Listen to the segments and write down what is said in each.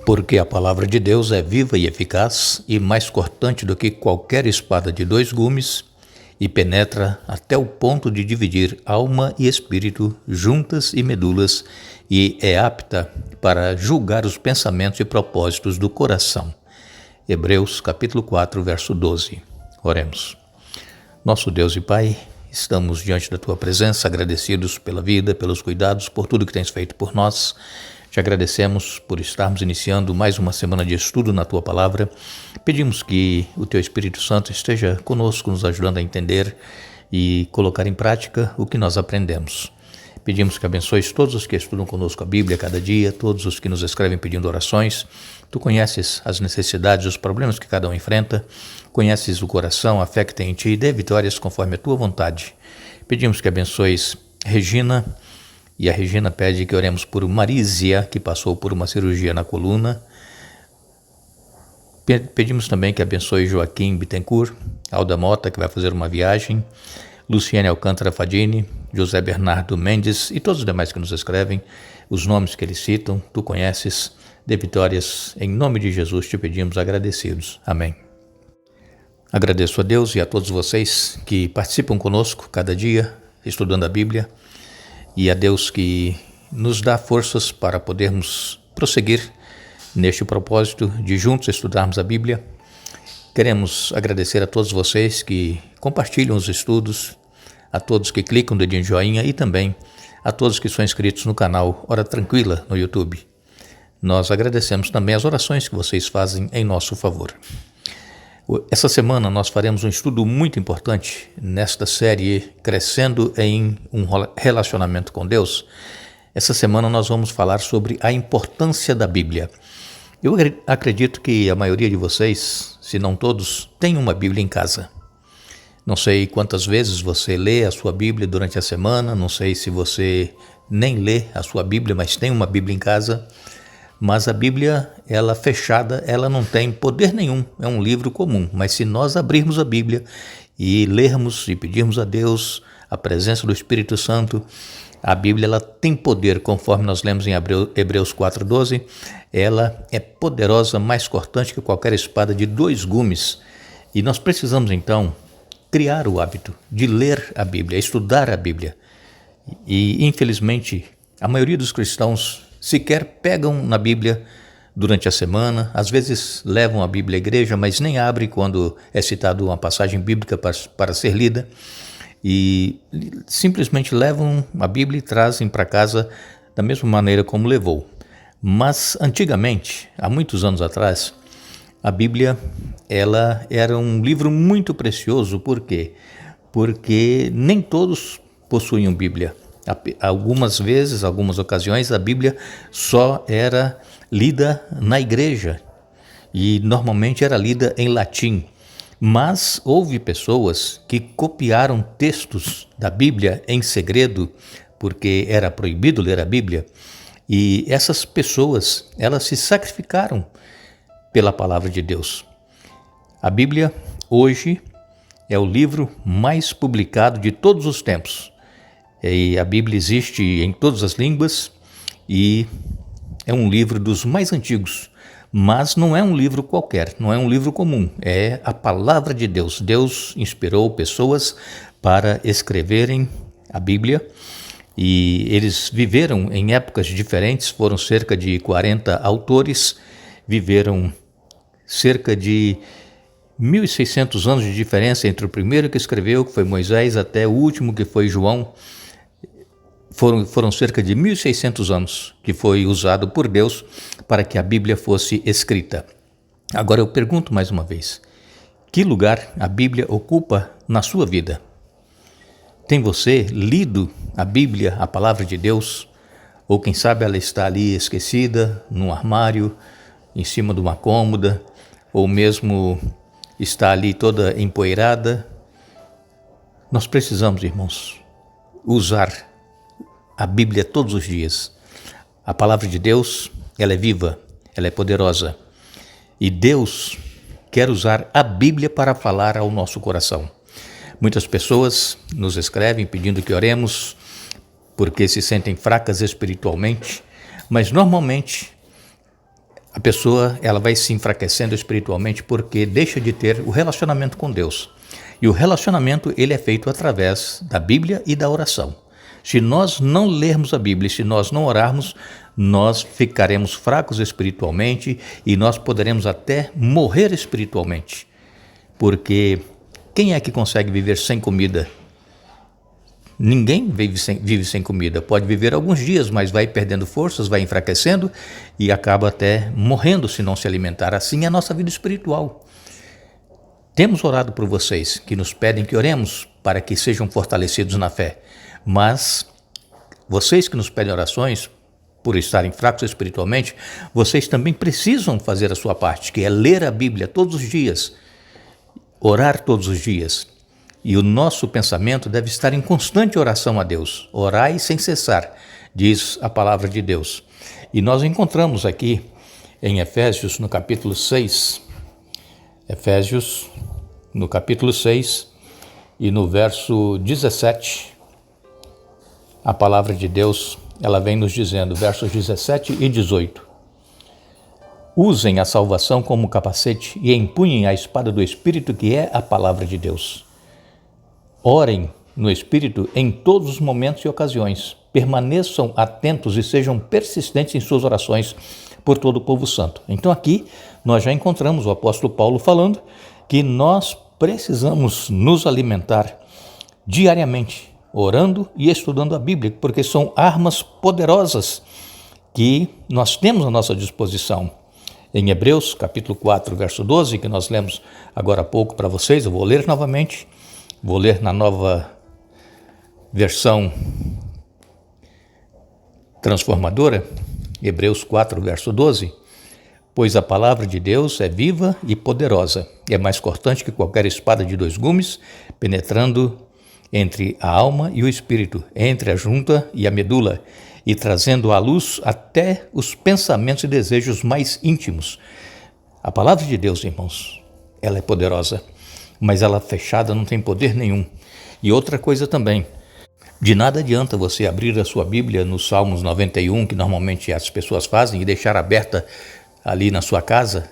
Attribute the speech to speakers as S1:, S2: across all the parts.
S1: Porque a palavra de Deus é viva e eficaz e mais cortante do que qualquer espada de dois gumes e penetra até o ponto de dividir alma e espírito, juntas e medulas, e é apta para julgar os pensamentos e propósitos do coração. Hebreus capítulo 4, verso 12. Oremos. Nosso Deus e Pai, estamos diante da Tua presença, agradecidos pela vida, pelos cuidados, por tudo que Tens feito por nós. Te agradecemos por estarmos iniciando mais uma semana de estudo na Tua Palavra. Pedimos que o Teu Espírito Santo esteja conosco, nos ajudando a entender e colocar em prática o que nós aprendemos. Pedimos que abençoes todos os que estudam conosco a Bíblia cada dia, todos os que nos escrevem pedindo orações. Tu conheces as necessidades, os problemas que cada um enfrenta, conheces o coração, a fé que tem em Ti e dê vitórias conforme a Tua vontade. Pedimos que abençoes Regina, e a Regina pede que oremos por Marísia, que passou por uma cirurgia na coluna. Pedimos também que abençoe Joaquim Bittencourt, Alda Mota, que vai fazer uma viagem, Luciane Alcântara Fadini, José Bernardo Mendes e todos os demais que nos escrevem, os nomes que eles citam, Tu conheces, dê vitórias, em nome de Jesus te pedimos agradecidos. Amém. Agradeço a Deus e a todos vocês que participam conosco cada dia, estudando a Bíblia, e a Deus que nos dá forças para podermos prosseguir neste propósito de juntos estudarmos a Bíblia. Queremos agradecer a todos vocês que compartilham os estudos, a todos que clicam no dedinho de joinha e também a todos que são inscritos no canal Hora Tranquila no YouTube. Nós agradecemos também as orações que vocês fazem em nosso favor. Essa semana nós faremos um estudo muito importante nesta série Crescendo em um Relacionamento com Deus. Essa semana nós vamos falar sobre a importância da Bíblia. Eu acredito que a maioria de vocês, se não todos, tem uma Bíblia em casa. Não sei quantas vezes você lê a sua Bíblia durante a semana, não sei se você nem lê a sua Bíblia, mas tem uma Bíblia em casa. Mas a Bíblia, ela fechada, ela não tem poder nenhum, é um livro comum. Mas se nós abrirmos a Bíblia e lermos e pedirmos a Deus a presença do Espírito Santo, a Bíblia ela tem poder, conforme nós lemos em Hebreus 4,12, ela é poderosa, mais cortante que qualquer espada de dois gumes. E nós precisamos então criar o hábito de ler a Bíblia, estudar a Bíblia. E infelizmente, a maioria dos cristãos sequer pegam na Bíblia durante a semana, às vezes levam a Bíblia à igreja, mas nem abrem quando é citada uma passagem bíblica para ser lida, e simplesmente levam a Bíblia e trazem para casa da mesma maneira como levou. Mas antigamente, há muitos anos atrás, a Bíblia ela era um livro muito precioso. Por quê? Porque nem todos possuíam Bíblia. Algumas vezes, algumas ocasiões, a Bíblia só era lida na igreja e normalmente era lida em latim. Mas houve pessoas que copiaram textos da Bíblia em segredo, porque era proibido ler a Bíblia, e essas pessoas, elas se sacrificaram pela palavra de Deus. A Bíblia, hoje, é o livro mais publicado de todos os tempos. E a Bíblia existe em todas as línguas e é um livro dos mais antigos, mas não é um livro qualquer, não é um livro comum, é a palavra de Deus. Deus inspirou pessoas para escreverem a Bíblia e eles viveram em épocas diferentes, foram cerca de 40 autores, viveram cerca de 1.600 anos de diferença entre o primeiro que escreveu, que foi Moisés, até o último, que foi João. Foram cerca de 1.600 anos que foi usado por Deus para que a Bíblia fosse escrita. Agora eu pergunto mais uma vez, que lugar a Bíblia ocupa na sua vida? Tem você lido a Bíblia, a palavra de Deus? Ou quem sabe ela está ali esquecida, num armário, em cima de uma cômoda, ou mesmo está ali toda empoeirada? Nós precisamos, irmãos, usar a Bíblia todos os dias. A palavra de Deus, ela é viva, ela é poderosa. E Deus quer usar a Bíblia para falar ao nosso coração. Muitas pessoas nos escrevem pedindo que oremos porque se sentem fracas espiritualmente, mas normalmente a pessoa ela vai se enfraquecendo espiritualmente porque deixa de ter o relacionamento com Deus. E o relacionamento ele é feito através da Bíblia e da oração. Se nós não lermos a Bíblia, se nós não orarmos, nós ficaremos fracos espiritualmente e nós poderemos até morrer espiritualmente. Porque quem é que consegue viver sem comida? Ninguém vive sem comida. Pode viver alguns dias, mas vai perdendo forças, vai enfraquecendo e acaba até morrendo se não se alimentar. Assim é a nossa vida espiritual. Temos orado por vocês que nos pedem que oremos para que sejam fortalecidos na fé. Mas vocês que nos pedem orações por estarem fracos espiritualmente, vocês também precisam fazer a sua parte, que é ler a Bíblia todos os dias, orar todos os dias. E o nosso pensamento deve estar em constante oração a Deus. Orai sem cessar, diz a palavra de Deus. E nós encontramos aqui em Efésios, no capítulo 6, Efésios, no capítulo 6 e no verso 17, a palavra de Deus, ela vem nos dizendo, versos 17 e 18. Usem a salvação como capacete e empunhem a espada do Espírito, que é a palavra de Deus. Orem no Espírito em todos os momentos e ocasiões. Permaneçam atentos e sejam persistentes em suas orações por todo o povo santo. Então aqui nós já encontramos o apóstolo Paulo falando que nós precisamos nos alimentar diariamente, orando e estudando a Bíblia, porque são armas poderosas que nós temos à nossa disposição. Em Hebreus, capítulo 4, verso 12, que nós lemos agora há pouco para vocês, eu vou ler novamente, vou ler na nova versão transformadora, Hebreus 4, verso 12, pois a palavra de Deus é viva e poderosa, é mais cortante que qualquer espada de 2 gumes, penetrando entre a alma e o espírito, entre a junta e a medula, e trazendo à luz até os pensamentos e desejos mais íntimos. A palavra de Deus, irmãos, ela é poderosa, mas ela fechada não tem poder nenhum. E outra coisa também, de nada adianta você abrir a sua Bíblia no Salmos 91, que normalmente as pessoas fazem, e deixar aberta ali na sua casa.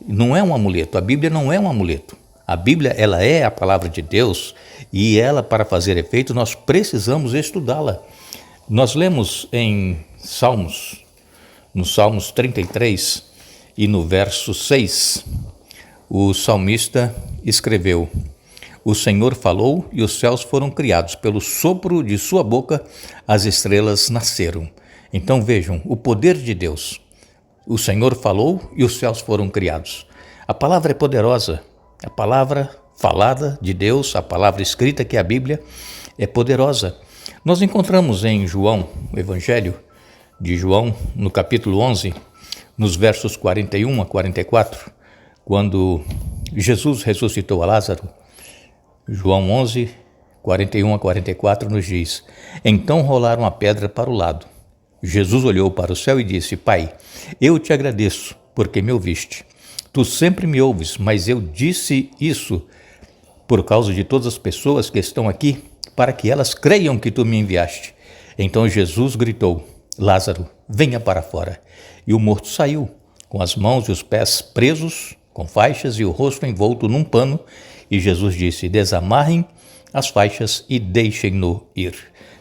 S1: Não é um amuleto, a Bíblia não é um amuleto. A Bíblia, ela é a palavra de Deus e ela, para fazer efeito, nós precisamos estudá-la. Nós lemos em Salmos, no Salmos 33 e no verso 6, o salmista escreveu: o Senhor falou e os céus foram criados, pelo sopro de sua boca as estrelas nasceram. Então vejam, o poder de Deus. O Senhor falou e os céus foram criados. A palavra é poderosa. A palavra falada de Deus, a palavra escrita que é a Bíblia, é poderosa. Nós encontramos em João, o Evangelho de João, no capítulo 11, nos versos 41 a 44, quando Jesus ressuscitou a Lázaro. João 11, 41 a 44 nos diz: então rolaram a pedra para o lado. Jesus olhou para o céu e disse: Pai, eu te agradeço porque me ouviste. Tu sempre me ouves, mas eu disse isso por causa de todas as pessoas que estão aqui, para que elas creiam que tu me enviaste. Então Jesus gritou: Lázaro, venha para fora. E o morto saiu, com as mãos e os pés presos, com faixas e o rosto envolto num pano. E Jesus disse: desamarrem as faixas e deixem-no ir.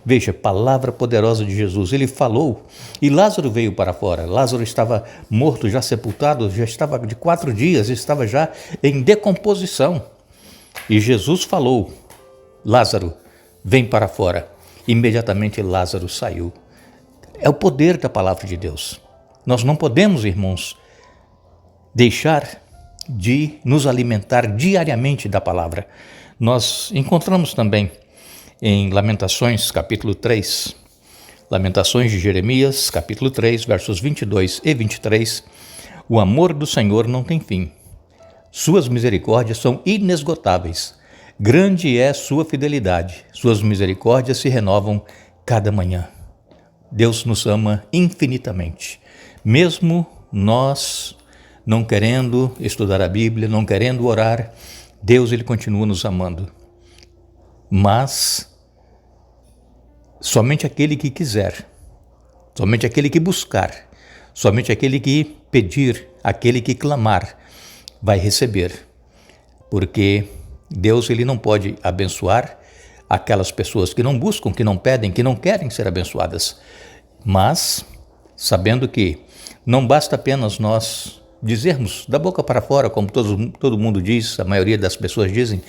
S1: Veja, palavra poderosa de Jesus. Ele falou e Lázaro veio para fora. Lázaro estava morto, já sepultado, já estava de 4 dias, estava já em decomposição. E Jesus falou: Lázaro, vem para fora. Imediatamente Lázaro saiu. É o poder da palavra de Deus. Nós não podemos, irmãos, deixar de nos alimentar diariamente da palavra. Nós encontramos também em Lamentações, capítulo 3, Lamentações de Jeremias, capítulo 3, versos 22 e 23, o amor do Senhor não tem fim. Suas misericórdias são inesgotáveis. Grande é sua fidelidade. Suas misericórdias se renovam cada manhã. Deus nos ama infinitamente. Mesmo nós não querendo estudar a Bíblia, não querendo orar, Deus ele continua nos amando. Mas somente aquele que quiser, somente aquele que buscar, somente aquele que pedir, aquele que clamar, vai receber. Porque Deus ele não pode abençoar aquelas pessoas que não buscam, que não pedem, que não querem ser abençoadas. Mas, sabendo que não basta apenas nós dizermos da boca para fora, como todo mundo diz, a maioria das pessoas dizem,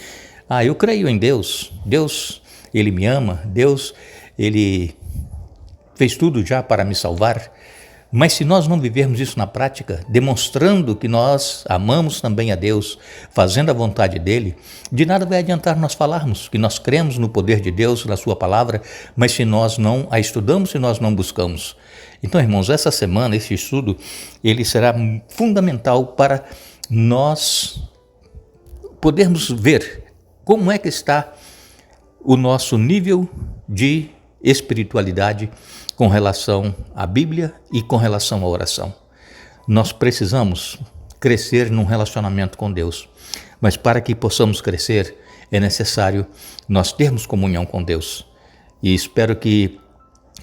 S1: eu creio em Deus, Deus, Ele me ama, Deus, Ele fez tudo já para me salvar. Mas se nós não vivermos isso na prática, demonstrando que nós amamos também a Deus, fazendo a vontade dEle, de nada vai adiantar nós falarmos que nós cremos no poder de Deus, na sua palavra, mas se nós não a estudamos, se nós não buscamos. Então, irmãos, essa semana, esse estudo, ele será fundamental para nós podermos ver como é que está o nosso nível de espiritualidade com relação à Bíblia e com relação à oração. Nós precisamos crescer num relacionamento com Deus, mas para que possamos crescer é necessário nós termos comunhão com Deus. E espero que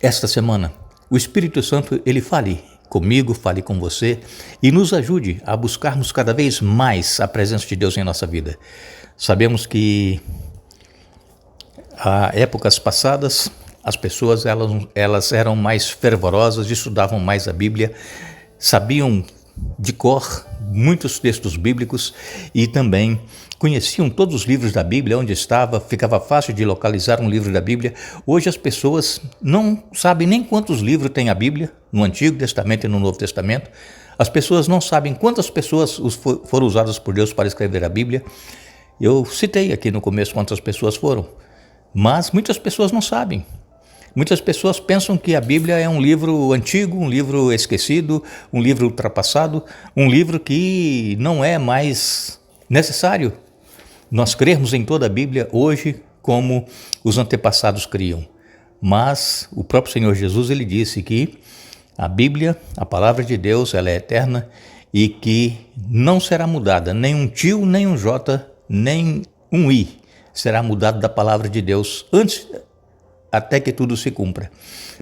S1: esta semana o Espírito Santo ele fale comigo, fale com você e nos ajude a buscarmos cada vez mais a presença de Deus em nossa vida. Sabemos que há épocas passadas as pessoas elas eram mais fervorosas, estudavam mais a Bíblia, sabiam de cor muitos textos bíblicos e também conheciam todos os livros da Bíblia, onde estava, ficava fácil de localizar um livro da Bíblia. Hoje as pessoas não sabem nem quantos livros tem a Bíblia, no Antigo Testamento e no Novo Testamento. As pessoas não sabem quantas pessoas foram usadas por Deus para escrever a Bíblia. Eu citei aqui no começo quantas pessoas foram, mas muitas pessoas não sabem. Muitas pessoas pensam que a Bíblia é um livro antigo, um livro esquecido, um livro ultrapassado, um livro que não é mais necessário nós crermos em toda a Bíblia hoje como os antepassados criam. Mas o próprio Senhor Jesus ele disse que a Bíblia, a palavra de Deus, ela é eterna e que não será mudada, nem um tio, nem um jota, nem um i será mudado da palavra de Deus antes até que tudo se cumpra.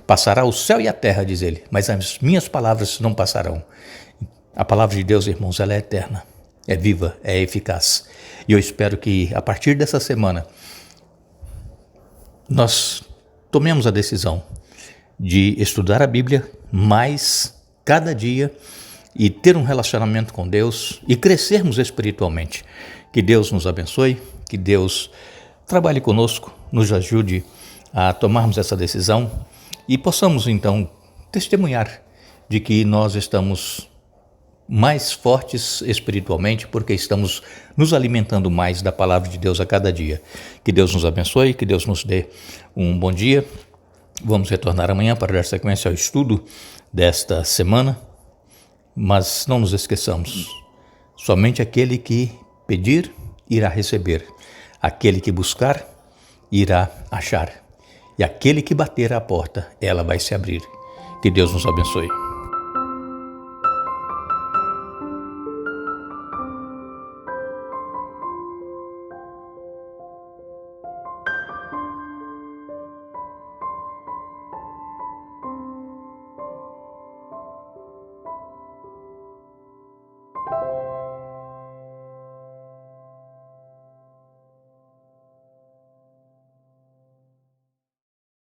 S1: Passará o céu e a terra, diz ele, mas as minhas palavras não passarão. A palavra de Deus, irmãos, ela é eterna, é viva, é eficaz. E eu espero que a partir dessa semana nós tomemos a decisão de estudar a Bíblia mais cada dia e ter um relacionamento com Deus e crescermos espiritualmente. Que Deus nos abençoe, que Deus trabalhe conosco, nos ajude a tomarmos essa decisão e possamos então testemunhar de que nós estamos mais fortes espiritualmente porque estamos nos alimentando mais da palavra de Deus a cada dia. Que Deus nos abençoe, que Deus nos dê um bom dia. Vamos retornar amanhã para dar sequência ao estudo desta semana, mas não nos esqueçamos, somente aquele que pedir irá receber, aquele que buscar irá achar. E aquele que bater à porta, ela vai se abrir. Que Deus nos abençoe.